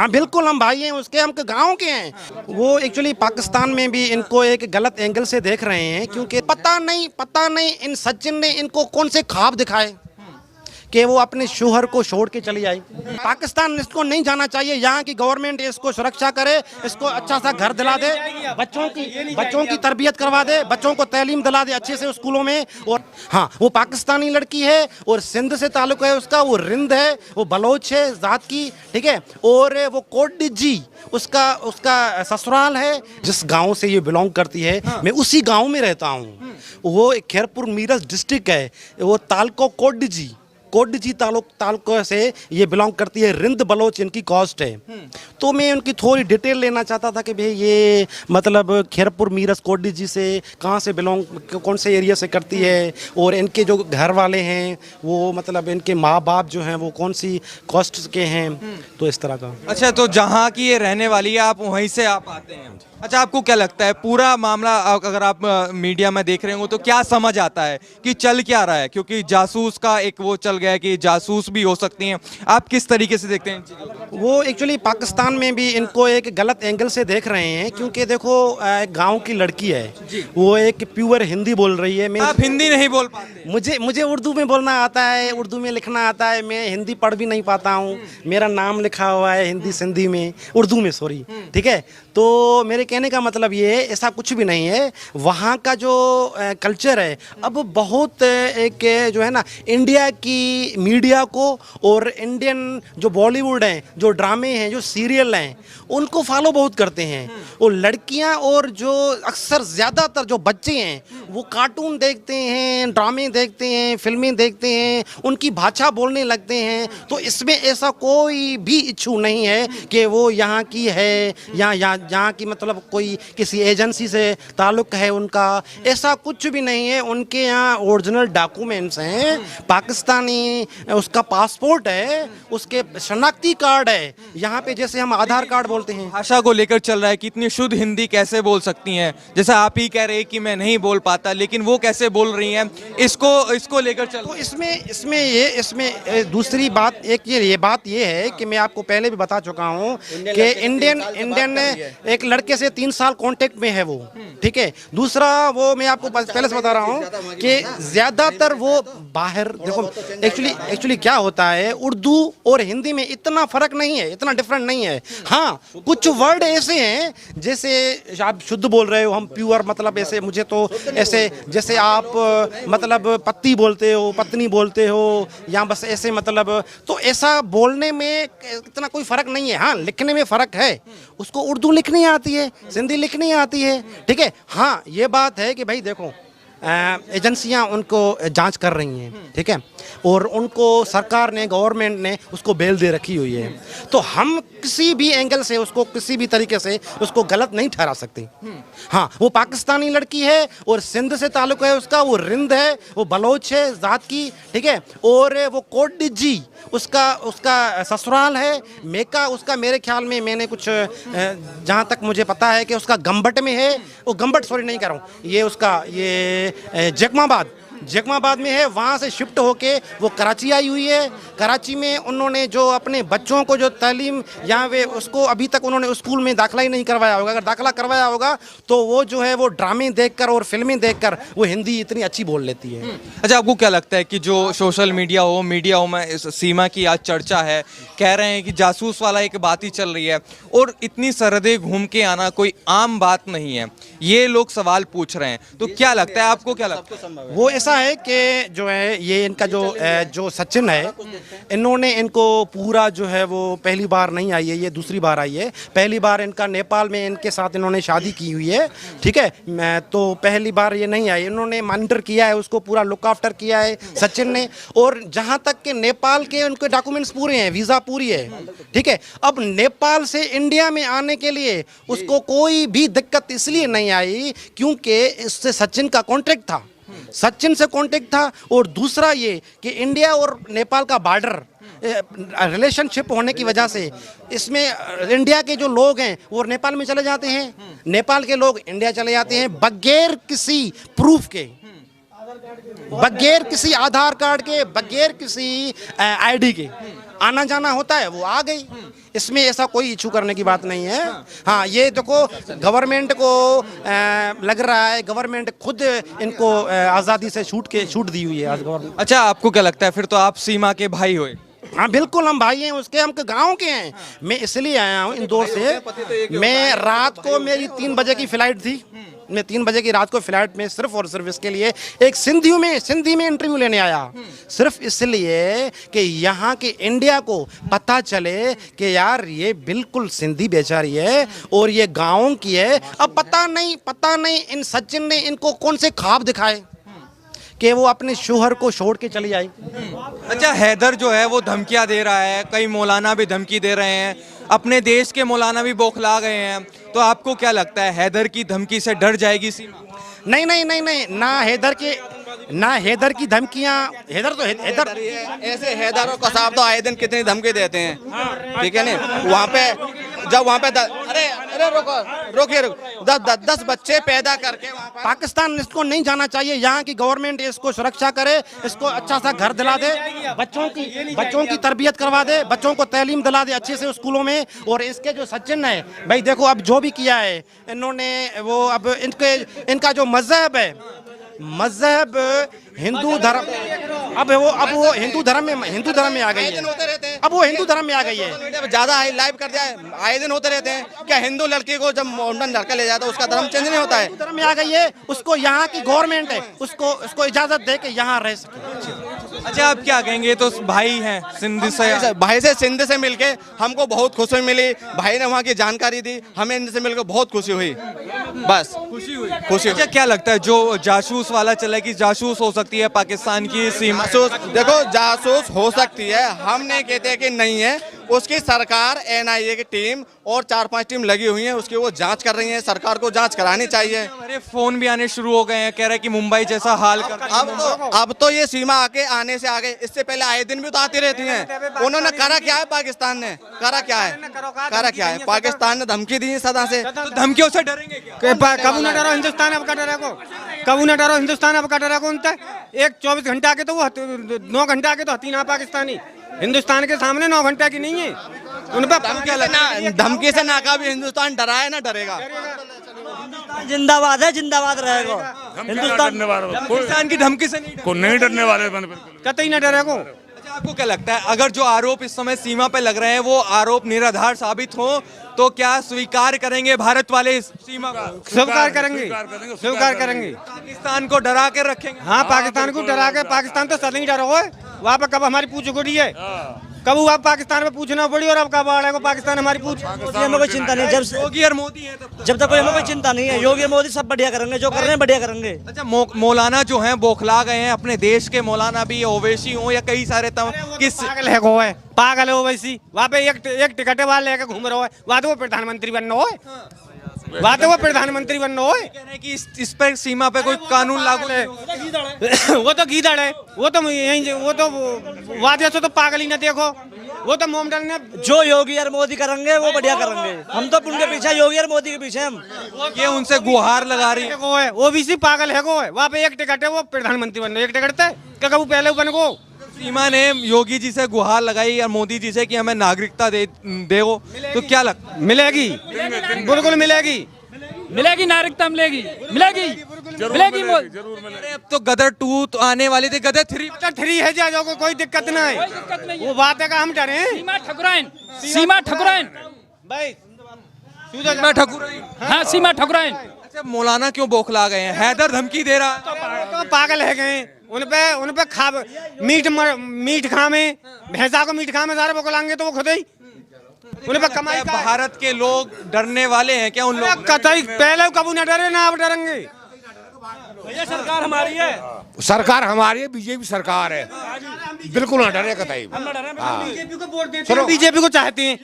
हाँ बिल्कुल, हम भाई हैं उसके, हम गांव के हैं। वो एक्चुअली पाकिस्तान में भी इनको एक गलत एंगल से देख रहे हैं, क्योंकि पता नहीं इन सचिन ने इनको कौन से ख्वाब दिखाए कि वो अपने शोहर को छोड़ के चली आई। पाकिस्तान इसको नहीं जाना चाहिए। यहाँ की गवर्नमेंट इसको सुरक्षा करे, इसको अच्छा सा घर दिला दे, बच्चों की तरबियत करवा दे, बच्चों को तालीम दिला दे अच्छे से स्कूलों में। और हाँ, वो पाकिस्तानी लड़की है और सिंध से ताल्लुक है उसका, वो रिंद है, वो बलोच है जात की, ठीक है। और वो कोटडिजी उसका ससुराल है, जिस गांव से ये बिलोंग करती है। मैं उसी गांव में रहता हूँ। वो खैरपुर मीरज डिस्ट्रिक्ट है, वो तालको कोटडिजी तालुक से ये बिलोंग करती है। रिंद बलोच इनकी कास्ट है। तो मैं उनकी थोड़ी डिटेल लेना चाहता था कि भाई ये मतलब खैरपुर मीरज कोटडिजी से कहाँ से बिलोंग, कौन से एरिया से करती है, और इनके जो घर वाले हैं वो मतलब इनके माँ बाप जो हैं वो कौन सी कास्ट के हैं। तो इस तरह का। अच्छा, तो जहाँ की ये रहने वाली है, आप वहीं से आप आते हैं। अच्छा, आपको क्या लगता है पूरा मामला अगर आप मीडिया में देख रहे हो तो क्या समझ आता है कि चल क्या रहा है? क्योंकि जासूस का एक वो चल गया है कि जासूस भी हो सकती हैं। आप किस तरीके से देखते हैं इन चीज़ों को? वो एक्चुअली पाकिस्तान में भी इनको एक गलत एंगल से देख रहे हैं, क्योंकि देखो गांव की लड़की है, वो एक प्योर हिंदी बोल रही है। आप हिंदी नहीं बोल पाते? मुझे उर्दू में बोलना आता है, उर्दू में लिखना आता है। मैं हिंदी पढ़ भी नहीं पाता हूँ। मेरा नाम लिखा हुआ है हिंदी सिंधी में, उर्दू में, सॉरी, ठीक है। तो मेरे कहने का मतलब ये है, ऐसा कुछ भी नहीं है। वहाँ का जो कल्चर है अब बहुत एक जो है ना, इंडिया की मीडिया को और इंडियन जो बॉलीवुड हैं, जो ड्रामे हैं, जो सीरियल हैं, उनको फॉलो बहुत करते हैं। और लड़कियां और जो अक्सर ज़्यादातर जो बच्चे हैं वो कार्टून देखते हैं, ड्रामे देखते हैं, फिल्में देखते हैं, उनकी भाषा बोलने लगते हैं। तो इसमें ऐसा कोई भी इशू नहीं है कि वो यहाँ की है या यहाँ की मतलब कोई किसी एजेंसी से ताल्लुक़ है उनका, ऐसा कुछ भी नहीं है। उनके यहाँ ओरिजिनल डॉक्यूमेंट्स हैं, पाकिस्तानी उसका पासपोर्ट है, उसके शनाख्ती कार्ड है। यहाँ पे जैसे हम आधार कार्ड बोलते हैं। भाषा को लेकर चल रहा है कि इतनी शुद्ध हिंदी कैसे बोल सकती हैं? जैसा आप ही कह रहे हैं कि मैं नहीं बोल पाता, लेकिन वो कैसे बोल रही हैं? इसको लेकर चल। तो इसमें दूसरी बात ये बात ये है कि मैं आपको पहले भी बता चुका हूँ कि इंडियन एक लड़के से 3 साल कांटेक्ट में है वो, ठीक है। दूसरा, वो मैं आपको पहले से बता रहा हूँ कि ज्यादातर वो बाहर देखो, एक्चुअली क्या होता है, उर्दू और हिंदी में इतना फर्क नहीं है, इतना डिफरेंट नहीं है। हाँ, कुछ वर्ड ऐसे हैं जैसे आप शुद्ध बोल रहे हो, हम प्योर मतलब ऐसे, मुझे तो ऐसे जैसे आप मतलब पत्ती बोलते हो, पत्नी बोलते हो, या बस ऐसे मतलब, तो ऐसा बोलने में इतना कोई फर्क नहीं है। हाँ, लिखने में फर्क है। उसको उर्दू लिखनी आती है, सिंधी लिखनी आती है, ठीक है। हाँ, ये बात है कि भाई देखो, एजेंसियां उनको जांच कर रही हैं, ठीक है, और उनको सरकार ने, गवर्नमेंट ने उसको बेल दे रखी हुई है। तो हम किसी भी एंगल से उसको, किसी भी तरीके से उसको गलत नहीं ठहरा सकते। हाँ, वो पाकिस्तानी लड़की है और सिंध से ताल्लुक है उसका, वो रिंद है, वो बलोच है जात की, ठीक है। और वो कोटडिजी उसका ससुराल है। मेका उसका, मेरे ख्याल में, मैंने कुछ जहाँ तक मुझे पता है कि उसका गंबट में है। वो गंबट, सॉरी नहीं कर रहा हूँ, ये उसका ये जैकमाबाद में है। वहाँ से शिफ्ट होके वो कराची आई हुई है। कराची में उन्होंने जो अपने बच्चों को जो तालीम यहाँ वे, उसको अभी तक उन्होंने स्कूल में दाखिला ही नहीं करवाया होगा। अगर दाखिला करवाया होगा तो वो जो है वो ड्रामे देखकर और फिल्में देखकर वो हिंदी इतनी अच्छी बोल लेती है। अच्छा, आपको क्या लगता है कि जो सोशल मीडिया हो में इस सीमा की आज चर्चा है, कह रहे हैं कि जासूस वाला एक बात ही चल रही है और इतनी सरहदें घूम के आना कोई आम बात नहीं है, ये लोग सवाल पूछ रहे हैं, तो क्या लगता है आपको? क्या लगता है? वो ऐसा है कि जो है ये इनका जो सचिन है, इन्होंने इनको पूरा जो है वो पहली बार नहीं आई है, ये दूसरी बार आई है। पहली बार इनका नेपाल में इनके साथ इन्होंने शादी की हुई है, ठीक है। मैं तो पहली बार ये नहीं आई, इन्होंने मॉनिटर किया है उसको, पूरा लुक आफ्टर किया है सचिन ने। और जहाँ तक के नेपाल के उनके डॉक्यूमेंट्स पूरे हैं, वीज़ा पूरी है, ठीक है। अब नेपाल से इंडिया में आने के लिए उसको कोई भी दिक्कत इसलिए नहीं आई क्योंकि इससे सचिन का कॉन्ट्रैक्ट था, सचिन से कांटेक्ट था। और दूसरा ये कि इंडिया और नेपाल का बॉर्डर रिलेशनशिप होने की वजह से इसमें इंडिया के जो लोग हैं वो नेपाल में चले जाते हैं, नेपाल के लोग इंडिया चले जाते हैं बगैर किसी प्रूफ के, बगैर किसी आधार कार्ड के, बगैर किसी आईडी के। आना जाना होता है, वो आ गई। इसमें ऐसा कोई इशू करने की बात नहीं है। हाँ, ये देखो गवर्नमेंट को लग रहा है, गवर्नमेंट खुद इनको आज़ादी से छूट दी हुई है आज गवर्नमेंट। अच्छा, आपको क्या लगता है फिर तो आप सीमा के भाई हुए? हाँ बिल्कुल, हम भाई हैं उसके, हम गांव के हैं। मैं इसलिए आया हूँ इंदौर से। मैं रात को, मेरी 3 बजे की फ्लाइट थी, मैं 3 बजे की रात को फ्लाइट में सिर्फ और सिर्फ इसके लिए एक सिंधी में इंटरव्यू लेने आया, सिर्फ इसलिए कि यहाँ के इंडिया को पता चले कि यार ये बिल्कुल सिंधी बेचारी है और ये गाँव की है। अब पता नहीं इन सचिन ने इनको कौन से ख्वाब दिखाए कि वो अपने शोहर को छोड़ के चली आई। अच्छा, हैदर जो है वो धमकियां दे रहा है, कई मौलाना भी धमकी दे रहे हैं, अपने देश के मौलाना भी बौखला गए हैं, तो आपको क्या लगता है हैदर की धमकी से डर जाएगी सीमा? नहीं, ना हैदर की धमकियां, हैदर ऐसे हैदर और कसाब तो आए दिन कितनी धमकी देते हैं, ठीक है ना। वहाँ पे जब वहाँ पे अरे रोकिए 10 बच्चे पैदा करके वहाँ पर पाकिस्तान इसको नहीं जाना चाहिए। यहाँ की गवर्नमेंट इसको सुरक्षा करे, इसको अच्छा सा घर दिला दे, बच्चों की तरबियत करवा दे, बच्चों को तालीम दिला दे अच्छे से स्कूलों में। और इसके जो सचिन है भाई, देखो अब जो भी किया है इन्होंने, वो अब इनका जो मजहब मजहब हिंदू धर्म, अब वो हिंदू धर्म में आ गई है। अब वो हिंदू धर्म में आ गई है। ज्यादा लाइव कर दिया है, आए दिन होते रहते हैं। क्या हिंदू लड़की को जब मॉडर्न लड़का ले जाता है उसका धर्म चेंज नहीं होता है? हिंदू धर्म में आ गई है, उसको यहाँ की गवर्नमेंट है, उसको इजाजत दे के यहाँ रह सके। अच्छा, आप क्या कहेंगे? तो भाई हैं सिंध से, भाई से सिंध से मिलके हमको बहुत खुशी मिली। भाई ने वहाँ की जानकारी दी, हमें इनसे मिलकर बहुत खुशी हुई, बस खुशी हुई। अच्छा, क्या लगता है जो जासूस वाला चला है कि जासूस हो सकती है पाकिस्तान की सीमा? देखो जासूस हो सकती है, हम नहीं कहते कि नहीं है। उसकी सरकार NIA की टीम और 4-5 टीम लगी हुई है, उसकी वो जांच कर रही है। सरकार को जांच करानी चाहिए। अरे फोन भी आने शुरू हो गए हैं, कह रहे हैं कि मुंबई जैसा हाल कर। अब तो ये सीमा आने से आ गए, इससे पहले आए दिन भी तो आती रहती हैं। उन्होंने करा क्या है? पाकिस्तान ने करा क्या है? पाकिस्तान ने धमकी दी है सदा से। तो धमकियों से डरेंगे क्या? कबू न डरो हिंदुस्तान अब का डरे को, कबू न डरो हिंदुस्तान अब का डरे को। उनते एक 24 घंटा के तो वो 9 घंटा के तो हती ना पाकिस्तानी, हिंदुस्तान के सामने 9 घंटा की नहीं है। उन पर धमकी से नाका भी हिंदुस्तान डरा है ना डरेगा। जिंदाबाद है, जिंदाबाद रहेगा पाकिस्तान की धमकी से नहीं डरने वाले कतई न डरे को। अच्छा, आपको क्या लगता है अगर जो आरोप इस समय सीमा पे लग रहे हैं वो आरोप निराधार साबित हो तो क्या स्वीकार करेंगे भारत वाले इस सीमा को? स्वीकार करेंगे। पाकिस्तान को डरा के रखेंगे? हाँ, पाकिस्तान को डरा के, पाकिस्तान तो सदा ही डरा हुआ है। वहाँ पे कब हमारी पूछ उगड़ी है, कब आप पाकिस्तान में पूछना पड़ी और अब कब आ रहा है पाकिस्तान हमारी पूछ। हमें कोई चिंता नहीं, योगी और मोदी है जब तक कोई हमें कोई चिंता नहीं है। योगी और मोदी सब बढ़िया करेंगे, जो कर रहे हैं बढ़िया करेंगे। अच्छा, मौलाना जो हैं बौखला गए हैं, अपने देश के मौलाना भी ओवैसी हो या कई सारे किस पागल है ओवैसी। वहाँ पे एक टिकट वाले लेके घूम रहा है, वहाँ तो वो प्रधानमंत्री बनना हो, वहाँ तो वो प्रधानमंत्री बनना हो। कि इस पर सीमा पे कोई कानून लागू है? वो तो गीदड़ है, वो तो वादे से तो पागल ही न देखो। वो तो मोमडन ने जो योगी और मोदी करेंगे वो बढ़िया करेंगे। हम तो उनके पीछे, योगी और मोदी के पीछे हम। ये उनसे गुहार लगा रही है। ओबीसी पागल है को है, वहाँ पे एक टिकट है, वो प्रधानमंत्री बनना एक टिकट है क्या? कबू पहले बन गो। सीमा ने योगी जी से गुहार लगाई और मोदी जी से कि हमें नागरिकता दे तो क्या लगता है? मिलेगी, बिल्कुल मिलेगी नागरिकता मिलेगी। अरे अब तो गदर 2 तो आने वाली थी, गदर 3 है जा को कोई दिक्कत ना है। वो बात है का हम डरे सीमा ठकुराइन भाई, हाँ सीमा ठकुराइन। अच्छा, मौलाना क्यों बौखला गए हैं? हैदर धमकी दे रहा है तो पागल है गए। उन पे खा मीट खामे, भैंसा को मीट खामे सारे बौखलाएंगे तो वो खुद ही उन पे कमाई का। भारत के लोग डरने वाले हैं क्या? उन लोग कतई पहले कबू न डरे ना अब डरेंगे। ये सरकार हमारी है, सरकार हमारी है, बीजेपी सरकार है, बिल्कुल ना डरे कतई। बीजेपी को वोट देते हैं, बीजेपी को चाहते हैं।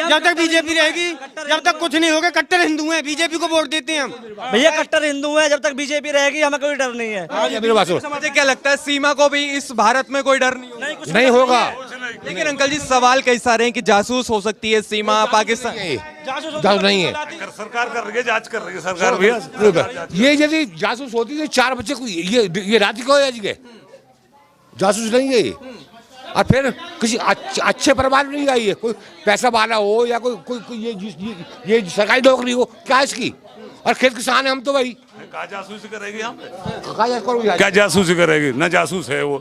जब तक बीजेपी रहेगी, जब तक कुछ नहीं होगा। कट्टर हिंदू हैं, बीजेपी को वोट देते हैं हम। भैया कट्टर हिंदू हैं, जब तक बीजेपी रहेगी हमें कोई डर नहीं है। समझे क्या लगता है सीमा को भी इस भारत में कोई डर नहीं होगा। लेकिन अंकल जी सवाल कई सारे हैं कि जासूस हो सकती है सीमा पाकिस्तान। जासूस नहीं है, सरकार कर रही है, जांच कर रही है सरकार भैया। ये यदि जासूस होती तो 4 बच्चे को ये रात को जासूस नहीं है। और फिर किसी अच्छे परिवार में नहीं आई है, कोई पैसा वाला हो या कोई ये सरकारी नौकरी हो, क्या इसकी। और खेत किसान है हम तो भाई, क्या जासूसी करेगी हम, क्या क्या जासूसी करेगी, ना जासूस है वो।